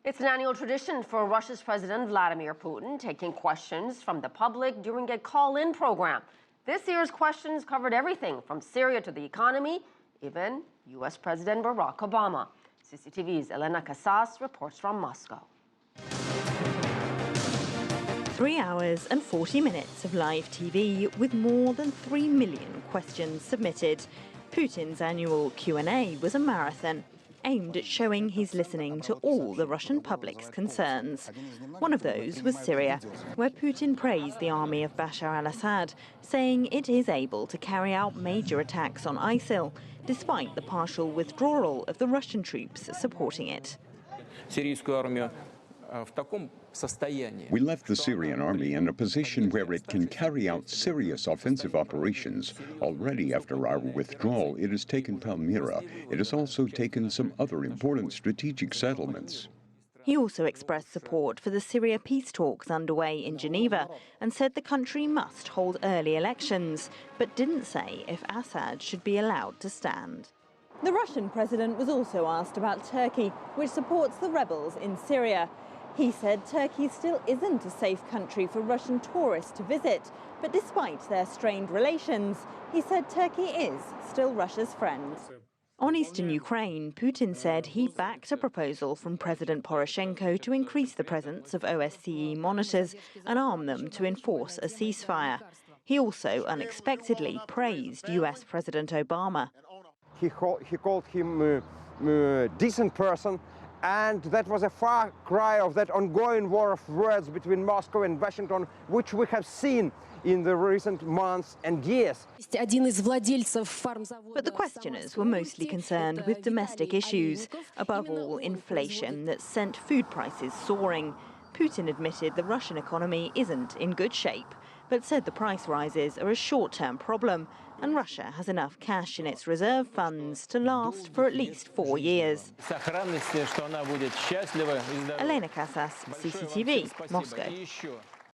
It's an annual tradition for Russia's President Vladimir Putin taking questions from the public during a call-in program. This year's questions covered everything from Syria to the economy, even U.S. President Barack Obama. CCTV's Elena Casas reports from Moscow. 3 hours and 40 minutes of live TV with more than 3 million questions submitted. Putin's annual Q&A was a marathon, aimed at showing he's listening to all the Russian public's concerns. One of those was Syria, where Putin praised the army of Bashar al-Assad, saying it is able to carry out major attacks on ISIL, despite the partial withdrawal of the Russian troops supporting it. We left the Syrian army in a position where it can carry out serious offensive operations. Already after our withdrawal, it has taken Palmyra. It has also taken some other important strategic settlements. He also expressed support for the Syria peace talks underway in Geneva and said the country must hold early elections, but didn't say if Assad should be allowed to stand. The Russian president was also asked about Turkey, which supports the rebels in Syria. He said Turkey still isn't a safe country for Russian tourists to visit, but despite their strained relations, he said Turkey is still Russia's friend. On eastern Ukraine, Putin said he backed a proposal from President Poroshenko to increase the presence of OSCE monitors and arm them to enforce a ceasefire. He also unexpectedly praised US President Obama. He called him a decent person, and that was a far cry of that ongoing war of words between Moscow and Washington, which we have seen in the recent months and years. But the questioners were mostly concerned with domestic issues, above all inflation that sent food prices soaring. Putin admitted the Russian economy isn't in good shape, but said the price rises are a short-term problem, and Russia has enough cash in its reserve funds to last for at least 4 years. Elena Casas, CCTV, Moscow.